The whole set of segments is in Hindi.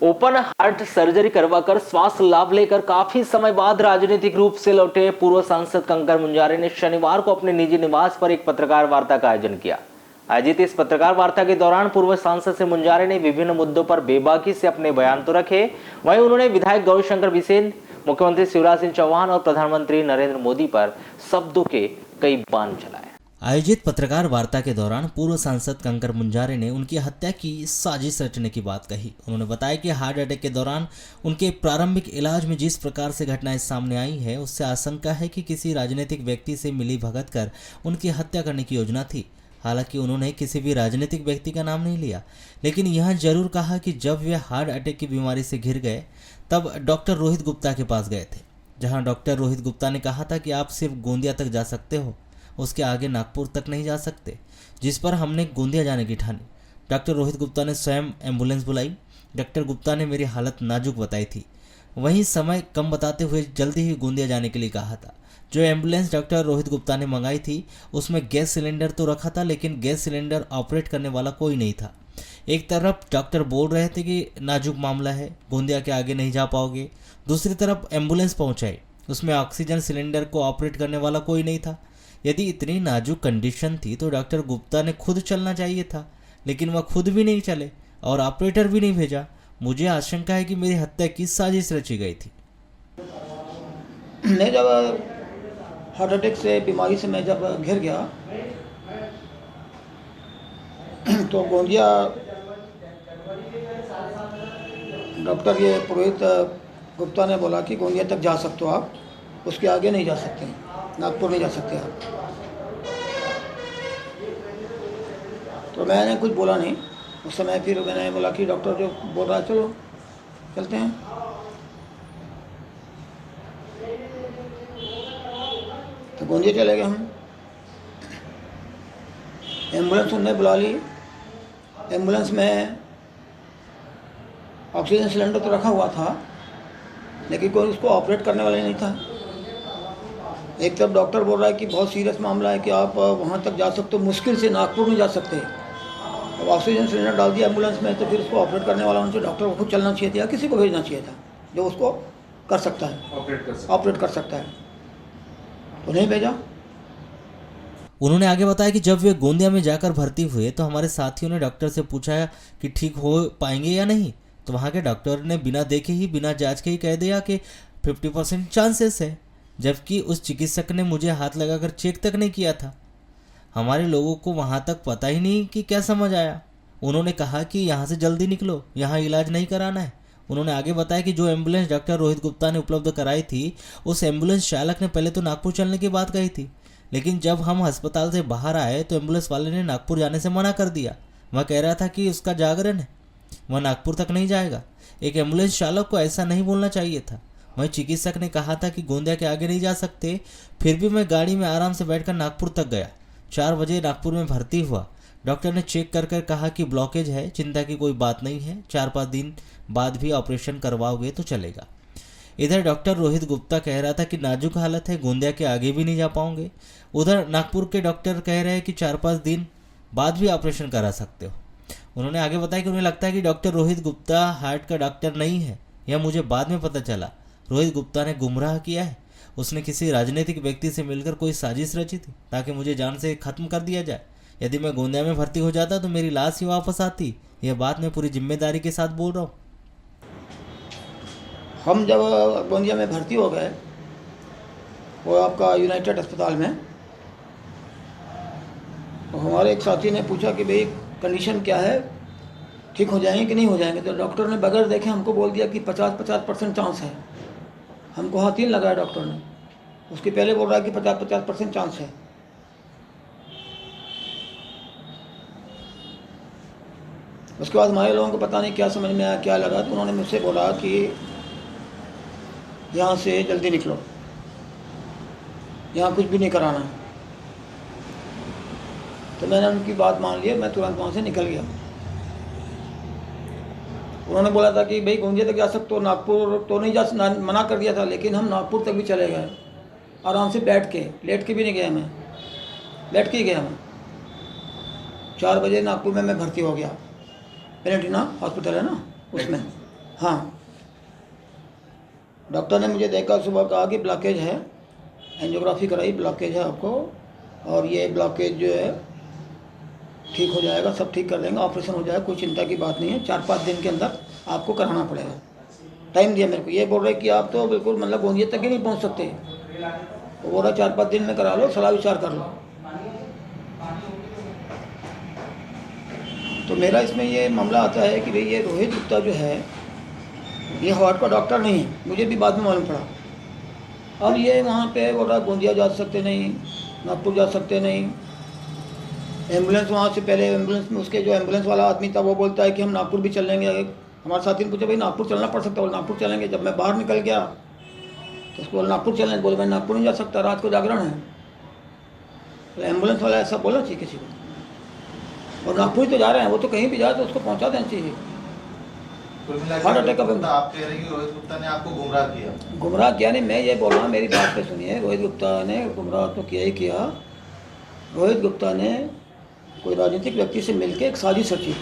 ओपन हार्ट सर्जरी करवाकर स्वास्थ्य लाभ लेकर काफी समय बाद राजनीतिक रूप से लौटे पूर्व सांसद कंकर मुंजारे ने शनिवार को अपने निजी निवास पर एक पत्रकार वार्ता का आयोजन किया। आयोजित इस पत्रकार वार्ता के दौरान पूर्व सांसद से मुंजारे ने विभिन्न मुद्दों पर बेबाकी से अपने बयान तो रखे, वहीं उन्होंने विधायक गौरीशंकर बिसेन, मुख्यमंत्री शिवराज सिंह चौहान और प्रधानमंत्री नरेंद्र मोदी पर शब्दों के कई बाण चलाए। आयोजित पत्रकार वार्ता के दौरान पूर्व सांसद कंकर मुंजारे ने उनकी हत्या की साजिश रचने की बात कही। उन्होंने बताया कि हार्ट अटैक के दौरान उनके प्रारंभिक इलाज में जिस प्रकार से घटनाएं सामने आई है, उससे आशंका है कि किसी राजनीतिक व्यक्ति से मिली भगत कर उनकी हत्या करने की योजना थी। हालांकि उन्होंने किसी भी राजनीतिक व्यक्ति का नाम नहीं लिया, लेकिन यह जरूर कहा कि जब वे हार्ट अटैक की बीमारी से घिर गए तब डॉक्टर रोहित गुप्ता के पास गए थे, जहाँ डॉक्टर रोहित गुप्ता ने कहा था कि आप सिर्फ गोंदिया तक जा सकते हो, उसके आगे नागपुर तक नहीं जा सकते, जिस पर हमने गोंदिया जाने की ठानी। डॉक्टर रोहित गुप्ता ने स्वयं एम्बुलेंस बुलाई। डॉक्टर गुप्ता ने मेरी हालत नाजुक बताई थी, वहीं समय कम बताते हुए जल्दी ही गोंदिया जाने के लिए कहा था। जो एम्बुलेंस डॉक्टर रोहित गुप्ता ने मंगाई थी उसमें गैस सिलेंडर तो रखा था, लेकिन गैस सिलेंडर ऑपरेट करने वाला कोई नहीं था। एक तरफ डॉक्टर बोल रहे थे कि नाजुक मामला है, गोंदिया के आगे नहीं जा पाओगे, दूसरी तरफ एम्बुलेंस पहुंचाई, उसमें ऑक्सीजन सिलेंडर को ऑपरेट करने वाला कोई नहीं था। यदि इतनी नाजुक कंडीशन थी तो डॉक्टर गुप्ता ने खुद चलना चाहिए था, लेकिन वह खुद भी नहीं चले और ऑपरेटर भी नहीं भेजा। मुझे आशंका है कि मेरी हत्या की साजिश रची गई थी। मैं जब हार्ट अटैक से बीमारी से मैं जब घिर गया तो गोंदिया डॉक्टर ये पुरोहित गुप्ता ने बोला कि गोंदिया तक जा सकते हो आप, उसके आगे नहीं जा सकते, नागपुर नहीं जा सकते आप। तो मैंने कुछ बोला नहीं उस समय। फिर मैंने बोला कि डॉक्टर जो बोल रहा है चलो चलते हैं। तो गोंदिया चले गए हम। एम्बुलेंस उनने बुला ली। एम्बुलेंस में ऑक्सीजन सिलेंडर तो रखा हुआ था, लेकिन कोई उसको ऑपरेट करने वाला नहीं था। एक तरफ डॉक्टर बोल रहा है कि बहुत सीरियस मामला है कि आप वहाँ तक जा सकते हो, मुश्किल से नागपुर में जा सकते हैं। अब ऑक्सीजन सिलेंडर डाल दिया एम्बुलेंस में, तो फिर उसको ऑपरेट करने वाला उनसे डॉक्टर को खुद चलना चाहिए था या किसी को भेजना चाहिए था जो उसको कर सकता है, ऑपरेट कर सकता है, तो नहीं भेजा। उन्होंने आगे बताया कि जब वे गोंदिया में जाकर भर्ती हुए तो हमारे साथियों ने डॉक्टर से पूछा कि ठीक हो पाएंगे या नहीं, तो वहाँ के डॉक्टर ने बिना देखे ही, बिना जांच के ही कह दिया कि 50% चांसेस है, जबकि उस चिकित्सक ने मुझे हाथ लगाकर चेक तक नहीं किया था। हमारे लोगों को वहाँ तक पता ही नहीं कि क्या समझ आया। उन्होंने कहा कि यहाँ से जल्दी निकलो, यहाँ इलाज नहीं कराना है। उन्होंने आगे बताया कि जो एम्बुलेंस डॉक्टर रोहित गुप्ता ने उपलब्ध कराई थी, उस एम्बुलेंस चालक ने पहले तो नागपुर चलने की बात कही थी, लेकिन जब हम अस्पताल से बाहर आए तो एम्बुलेंस वाले ने नागपुर जाने से मना कर दिया। वह कह रहा था कि उसका जागरण है, वह नागपुर तक नहीं जाएगा। एक एम्बुलेंस चालक को ऐसा नहीं बोलना चाहिए था। वहीं चिकित्सक ने कहा था कि गोंदिया के आगे नहीं जा सकते, फिर भी मैं गाड़ी में आराम से बैठकर नागपुर तक गया। 4 बजे नागपुर में भर्ती हुआ। डॉक्टर ने चेक कर कर कहा कि ब्लॉकेज है, चिंता की कोई बात नहीं है, 4-5 दिन बाद भी ऑपरेशन करवाओगे तो चलेगा। इधर डॉक्टर रोहित गुप्ता कह रहा था कि नाजुक हालत है, गोंदिया के आगे भी नहीं जा पाओगे। उधर नागपुर के डॉक्टर कह रहे हैं कि 4-5 दिन बाद भी ऑपरेशन करा सकते हो। उन्होंने आगे बताया कि उन्हें लगता है कि डॉक्टर रोहित गुप्ता हार्ट का डॉक्टर नहीं है, यह मुझे बाद में पता चला। रोहित गुप्ता ने गुमराह किया है, उसने किसी राजनीतिक व्यक्ति से मिलकर कोई साजिश रची थी ताकि मुझे जान से खत्म कर दिया जाए। यदि मैं गोंदिया में भर्ती हो जाता तो मेरी लाश ही वापस आती। यह बात मैं पूरी जिम्मेदारी के साथ बोल रहा हूँ। हम जब गोंदिया में भर्ती हो गए, वो आपका यूनाइटेड अस्पताल में, तो हमारे एक साथी ने पूछा कि भाई कंडीशन क्या है, ठीक हो जाएंगे कि नहीं हो जाएंगे। तो डॉक्टर ने बगैर देखे हमको बोल दिया कि 50% चांस है। हमको हाथ ही लगाया डॉक्टर ने। उसके पहले बोल रहा है कि 50% चांस है। उसके बाद हमारे लोगों को पता नहीं क्या समझ में आया, क्या लगा, तो उन्होंने मुझसे बोला कि यहाँ से जल्दी निकलो, यहाँ कुछ भी नहीं कराना है। तो मैंने उनकी बात मान ली, मैं तुरंत वहाँ से निकल गया। उन्होंने बोला था कि भाई गोंदिया तक जा सकते हो, नागपुर तो नहीं जा, मना कर दिया था, लेकिन हम नागपुर तक भी चले गए आराम से बैठ के, लेट के भी नहीं गया, मैं बैठ के ही गया। मैं 4 बजे नागपुर में मैं भर्ती हो गया। पेलेंटिना हॉस्पिटल है ना, उसमें हाँ, डॉक्टर ने मुझे देखा, सुबह कहा कि ब्लॉकेज है, एंजियोग्राफी कराई, ब्लॉकेज है आपको, और ये ब्लॉकेज जो है ठीक हो जाएगा, सब ठीक कर देंगे, ऑपरेशन हो जाएगा, कोई चिंता की बात नहीं है, 4-5 दिन के अंदर आपको कराना पड़ेगा। टाइम दिया मेरे को, ये बोल रहे कि आप तो बिल्कुल मतलब गोंदिया तक ही नहीं पहुंच सकते, वो बोल रहा 4-5 दिन में करा लो, सलाह विचार कर लो। तो मेरा इसमें ये मामला आता है कि भाई ये रोहित गुप्ता जो है ये हार्ट का डॉक्टर नहीं है, मुझे भी बाद में मालूम पड़ा। और ये वहाँ पे बोल रहा गोंदिया जा सकते नहीं, नागपुर जा सकते नहीं, एम्बुलेंस वहाँ से पहले एम्बुलेंस में उसके जो एम्बुलेंस वाला आदमी था वो बोलता है कि हम नागपुर भी चल लेंगे। हमारे साथी ने पूछा भाई नागपुर चलना पड़ सकता है, बोले नागपुर चलेंगे। जब मैं बाहर निकल गया तो उसको बोला नागपुर चलेंगे, बोले मैं नागपुर नहीं जा सकता, रात को जागरण है। तो एम्बुलेंस वाला ऐसा बोलना चाहिए किसी को, और नागपुर ही तो जा रहे हैं, वो तो कहीं भी जाए तो उसको पहुँचा देना चाहिए। हार्ट अटैक का बंदा, आप कह रहे हैं कि रोहित गुप्ता ने आपको गुमराह किया? गुमराह किया नहीं, मैं ये बोल रहा हूँ, मेरी बात पे सुनिए। रोहित गुप्ता ने गुमराह तो किया ही किया। रोहित गुप्ता ने कोई राजनीतिक व्यक्ति से मिलकर एक साजिश रची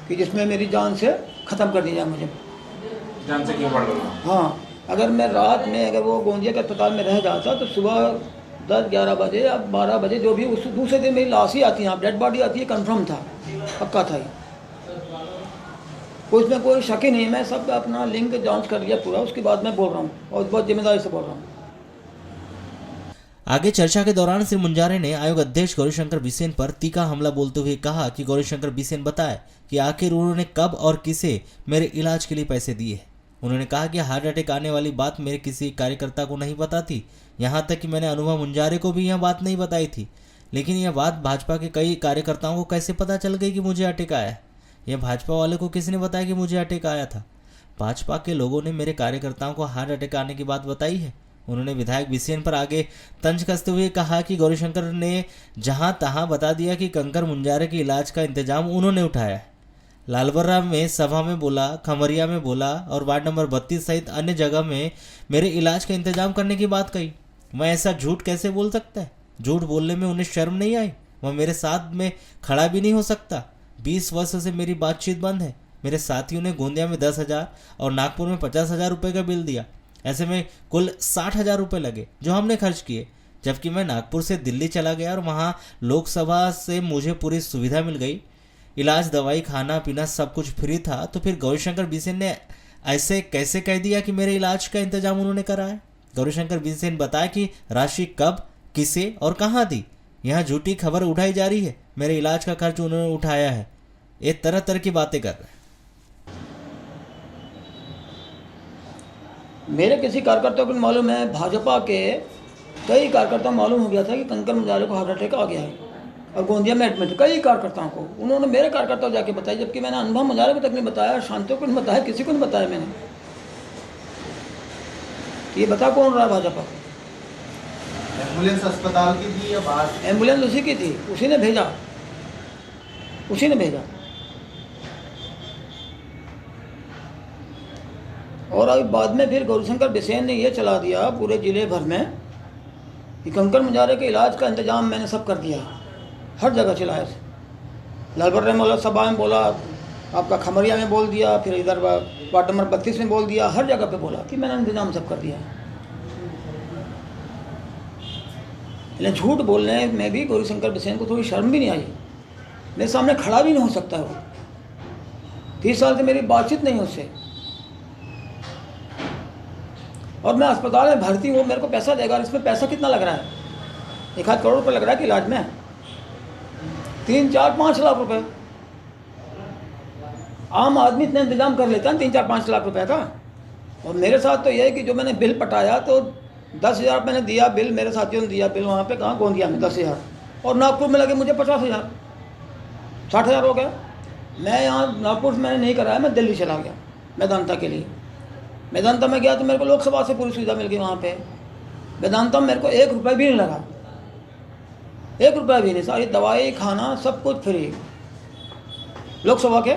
कि जिसमें मेरी जान से ख़त्म कर दी जाए मुझे। जान से क्यों पड़ रहा? हाँ, अगर मैं रात में अगर वो गोंदिया के अस्पताल में रह जाता तो सुबह 10-11 बजे या 12 बजे जो भी उस दूसरे दिन मेरी लाश ही आती है, डेड बॉडी आती है, कन्फर्म था, पक्का था ये, उसमें कोई शक ही नहीं। मैं सब अपना लिंक जांच कर लिया पूरा, उसके बाद मैं बोल रहा हूँ और बहुत जिम्मेदारी से बोल रहा हूँ। आगे चर्चा के दौरान श्री मुंजारे ने आयोग अध्यक्ष गौरीशंकर बिसेन पर तीखा हमला बोलते हुए कहा कि गौरीशंकर बिसेन बताए कि आखिर उन्होंने कब और किसे मेरे इलाज के लिए पैसे दिए। उन्होंने कहा कि हार्ट अटैक आने वाली बात मेरे किसी कार्यकर्ता को नहीं पता थी, यहाँ तक कि मैंने अनुभव मुंजारे को भी यह बात नहीं बताई थी। लेकिन यह बात भाजपा के कई कार्यकर्ताओं को कैसे पता चल गई कि मुझे अटैक आया? यह भाजपा वाले को किसने बताया कि मुझे अटैक आया था? भाजपा के लोगों ने मेरे कार्यकर्ताओं को हार्ट अटैक आने की बात बताई है। उन्होंने विधायक बिसेन पर आगे तंज कसते हुए कहा कि गौरीशंकर ने जहां तहां बता दिया कि कंकर मुंजारे के इलाज का इंतजाम उन्होंने उठाया है। लालबर्रा में सभा में बोला, खमरिया में बोला और वार्ड नंबर 32 सहित अन्य जगह में मेरे इलाज का इंतजाम करने की बात कही। मैं ऐसा झूठ कैसे बोल सकता है? झूठ बोलने में उन्हें शर्म नहीं आई? वह मेरे साथ में खड़ा भी नहीं हो सकता। 20 वर्ष से मेरी बातचीत बंद है। मेरे साथियों ने गोंदिया में 10,000 और नागपुर में 50,000 रुपये का बिल दिया। ऐसे में कुल 60,000 रुपये लगे जो हमने खर्च किए। जबकि मैं नागपुर से दिल्ली चला गया और वहाँ लोकसभा से मुझे पूरी सुविधा मिल गई, इलाज, दवाई, खाना पीना सब कुछ फ्री था। तो फिर गौरीशंकर बिसेन ने ऐसे कैसे कह दिया कि मेरे इलाज का इंतजाम उन्होंने कराया? गौरीशंकर बिसेन बताया कि राशि कब, किसे और कहाँ दी। यहाँ झूठी खबर उठाई जा रही है, मेरे इलाज का खर्च उन्होंने उठाया है। ये तरह तरह की बातें कर रहे हैं। मेरे किसी कार्यकर्ता को मालूम है, भाजपा के कई कार्यकर्ता मालूम हो गया था कि कंकर मुंजारे को हार्ट अटैक आ गया है और गोंदिया में एडमिट। कई कार्यकर्ताओं को उन्होंने मेरे कार्यकर्ता जाके बताया, जबकि मैंने अनुभव मुंजारे को तक नहीं बताया, शांति को नहीं बताया, किसी को नहीं बताया मैंने। तो ये बता कौन रहा भाजपा को? एम्बुलेंस अस्पताल की थी या बाहर? एम्बुलेंस उसी की थी, उसी ने भेजा, उसी ने भेजा। और अभी बाद में फिर गौरीशंकर बिसेन ने ये चला दिया पूरे ज़िले भर में कि कंकर मुंजारे के इलाज का इंतजाम मैंने सब कर दिया। हर जगह चलाया से, लालबर्रा में बोला, सभा में बोला, आपका खमरिया में बोल दिया, फिर इधर वार्ड नंबर 32 में बोल दिया, हर जगह पे बोला कि मैंने इंतजाम सब कर दिया। लेकिन झूठ बोलने में भी गौरीशंकर बिसेन को थोड़ी शर्म भी नहीं आई। मेरे सामने खड़ा भी नहीं हो सकता है वो। 30 साल से मेरी बातचीत नहीं उससे, और मैं अस्पताल में भर्ती हूँ, मेरे को पैसा देगा। और इसमें पैसा कितना लग रहा है? 1-8 करोड़ रुपये लग रहा है कि इलाज में 3-4-5 लाख रुपए। आम आदमी इतना इंतजाम कर लेता है 3-4-5 लाख रुपए का। और मेरे साथ तो ये है कि जो मैंने बिल पटाया तो 10,000 मैंने दिया बिल, मेरे साथियों ने दिया बिल वहाँ पे, कहाँ, गोंदिया में 10,000, और नागपुर में लगे मुझे 50,000, 60,000 हो गया। मैं यहाँ नागपुर से मैंने नहीं कराया, मैं दिल्ली चला गया मेदांता के लिए। मेदांता में गया तो मेरे को लोकसभा से पूरी सुविधा मिल गई वहाँ पे। मेदांता में मेरे को 1 रुपये भी नहीं लगा, 1 रुपया भी नहीं। सारी दवाई, खाना सब कुछ फ्री। लोकसभा के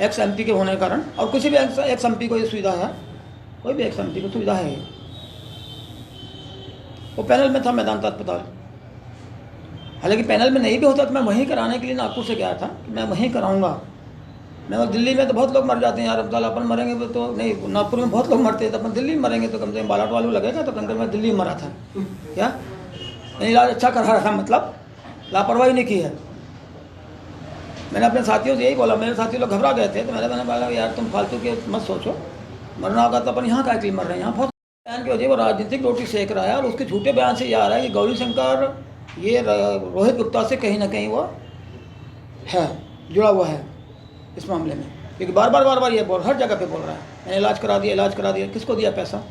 एक्स MP के होने के कारण, और किसी भी एक्स MP को ये सुविधा है, कोई भी एक्स MP को सुविधा है। वो पैनल में था मेदांता अस्पताल। हालांकि पैनल में नहीं भी होता तो मैं वहीं कराने के लिए नागपुर से गया था कि मैं वहीं कराऊंगा। मैं बोला दिल्ली में तो बहुत लोग मर जाते हैं यार, अब अपन मरेंगे तो नहीं, नागपुर में बहुत लोग मरते हैं, तो अपन दिल्ली में मरेंगे तो कम से कम बालाट वालू लगेगा, तो कम से कम मैं दिल्ली में मरा था क्या, नहीं इलाज अच्छा करा रहा था, मतलब लापरवाही नहीं की है। मैंने अपने साथियों से यही बोला, मेरे साथी लोग घबरा गए थे, तो मैंने बोला यार तुम फालतू के मत सोचो, मरना होगा तो अपन यहाँ का मर रहे हैं, यहाँ बहुत बयान की वजह वो राजनीतिक रोटी सेक रहा है, और उसके झूठे बयान से ये आ रहा है कि गौरी शंकर ये रोहित गुप्ता से कहीं ना कहीं वो है जुड़ा हुआ है इस मामले में, क्योंकि बार बार ये बोल, हर जगह पे बोल रहा है मैंने इलाज करा दिया। किसको दिया पैसा?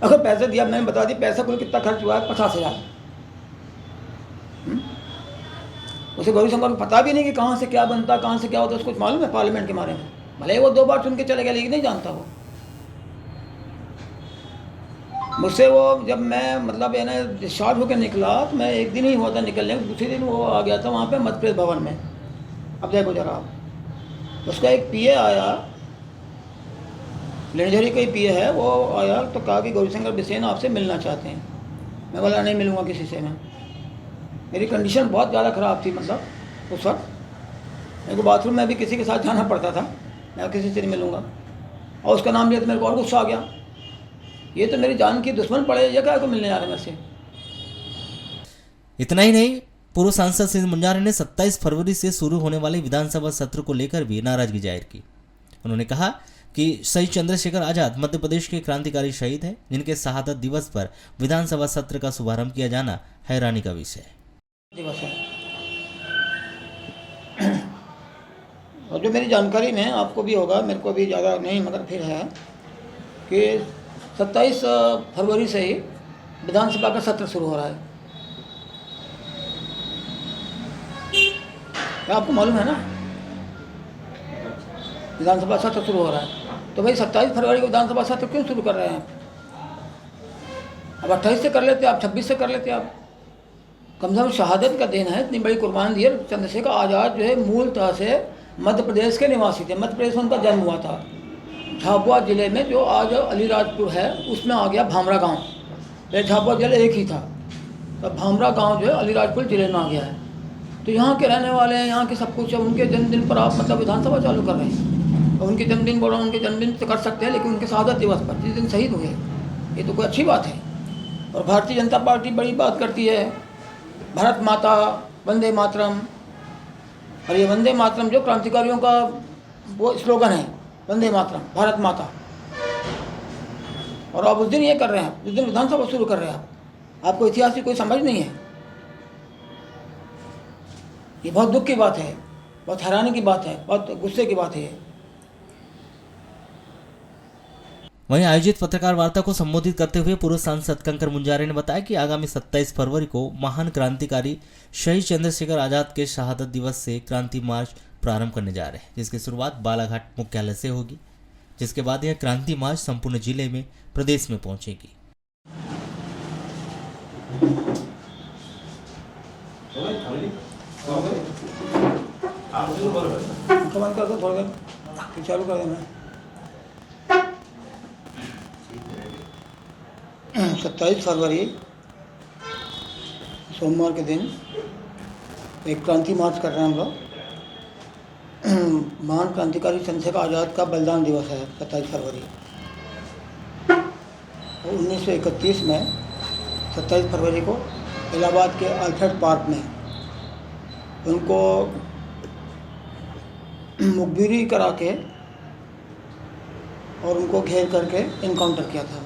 अगर पैसे दिया, मैंने बता दी पैसा कुल कितना खर्च हुआ है, 50,000। उसे गौरी शंकर को पता भी नहीं कि कहाँ से क्या बनता, कहाँ से क्या होता, उसको मालूम है पार्लियामेंट के बारे में, भले वो 2 बार चुन के चले गया, लेकिन नहीं जानता वो। मुझसे वो जब मैं मतलब है ना डिस्चार्ज होकर निकला, तो मैं एक दिन ही हुआ था निकलने, दूसरे दिन वो आ गया था वहाँ पे मध्य प्रदेश भवन में, अब देखो जरा, उसका एक पीए आया, लेंजरी का ही पीए है, वो आया तो कहा कि गौरी शंकर बिसेन आपसे मिलना चाहते हैं। मैं बोला नहीं मिलूँगा किसी से, मैं मेरी कंडीशन बहुत ज़्यादा ख़राब थी, मतलब उस वक्त मेरे को बाथरूम में भी किसी के साथ जाना पड़ता था, मैं किसी से नहीं मिलूँगा। और उसका नाम लिया तो मेरे को और गुस्सा आ गया, ये तो मेरी जान की दुश्मन पड़े, ये क्या को मिलने जा रहे मेरे से। इतना ही नहीं, पूर्व सांसद सिंह मुंजारे ने 27 फरवरी से शुरू होने वाले विधानसभा सत्र को लेकर भी नाराजगी जाहिर की। उन्होंने कहा कि शहीद चंद्रशेखर आजाद मध्य प्रदेश के क्रांतिकारी शहीद हैं, जिनके शहादत दिवस पर विधानसभा सत्र का शुभारंभ किया जाना हैरानी का विषय है। दिवस है, और जो मेरी जानकारी में आपको भी होगा, मेरे को भी ज़्यादा नहीं मगर फिर है कि 27 फरवरी से ही विधानसभा का सत्र शुरू हो रहा है, क्या आपको मालूम है ना? विधानसभा सत्र शुरू हो रहा है, तो भाई 27 फरवरी को विधानसभा सत्र क्यों शुरू कर रहे हैं? अब 28 से कर लेते आप, 26 से कर लेते आप, कम से कम शहादत का दिन है, इतनी बड़ी कुर्बान दी है। चंद्रशेखर आज़ाद जो है मूलतः से मध्य प्रदेश के निवासी थे, मध्य प्रदेश में उनका जन्म हुआ था, झाबुआ ज़िले में जो आज अलीराजपुर है उसमें आ गया भामरा गांव, पहले झाबुआ ज़िला एक ही था, तो भामरा गांव जो है अलीराजपुर ज़िले में आ गया है। तो यहाँ के रहने वाले हैं, यहाँ के सब कुछ है, उनके जन्मदिन पर आप मतलब विधानसभा चालू कर रहे हैं, और उनके जन्मदिन बोल रहा हूँ, उनके जन्मदिन तो कर सकते हैं, लेकिन उनके शहादत दिवस पर जिस दिन शहीद हुए, ये तो कोई अच्छी बात है। और भारतीय जनता पार्टी बड़ी बात करती है, भारत माता वंदे मातरम, और ये वंदे मातरम जो क्रांतिकारियों का वो स्लोगन है, वंदे मातरम भारत माता, और आप उस दिन ये कर रहे हैं, उस दिन विधानसभा शुरू कर रहे हैं आपको इतिहास की कोई समझ नहीं है। ये बहुत दुख की बात है, बहुत हैरानी की बात है, बहुत गुस्से की बात है ये। वहीं आयोजित पत्रकार वार्ता को संबोधित करते हुए पूर्व सांसद कंकर मुंजारे ने बताया कि आगामी 27 फरवरी को महान क्रांतिकारी शहीद चंद्रशेखर आजाद के शहादत दिवस से क्रांति मार्च प्रारंभ करने जा रहे हैं, जिसकी शुरुआत बालाघाट मुख्यालय से होगी, जिसके बाद यह क्रांति मार्च संपूर्ण जिले में प्रदेश में पहुंचेगी। कर दो थोड़ा देर, चालू कर देना। 27 फरवरी सोमवार के दिन एक क्रांति मार्च कर रहे हैं हम लोग। महान क्रांतिकारी चंद्रशेखर आज़ाद का बलिदान दिवस है 27 फरवरी। 1931 में 27 फरवरी को इलाहाबाद के अल्फ्रेड पार्क में उनको मुखबिरी करा के और उनको घेर करके इनकाउंटर किया था,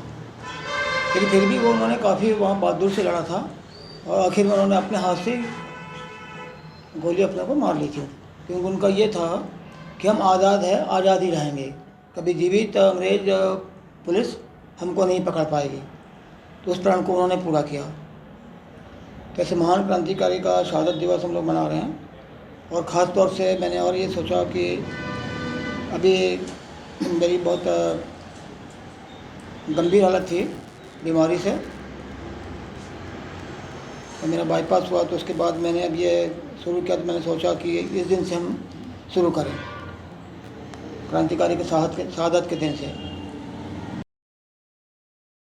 लेकिन फिर भी वो उन्होंने काफ़ी वहाँ बहादुर से लड़ा था, और आखिर में उन्होंने अपने हाथ से गोली अपने को मार ली थी, क्योंकि उनका ये था कि हम आज़ाद है, आज़ाद ही रहेंगे, कभी जीवित अंग्रेज पुलिस हमको नहीं पकड़ पाएगी। तो उस प्रण को उन्होंने पूरा किया। तो ऐसे महान क्रांतिकारी का शहादत दिवस हम लोग मना रहे हैं, और ख़ास तौर से मैंने और ये सोचा कि अभी मेरी बहुत गंभीर हालत थी बीमारी से, तो मेरा बाईपास हुआ, तो उसके बाद मैंने अब ये शुरू किया। तो मैंने सोचा कि इस दिन से हम शुरू करें, क्रांतिकारी के शहादत के दिन से।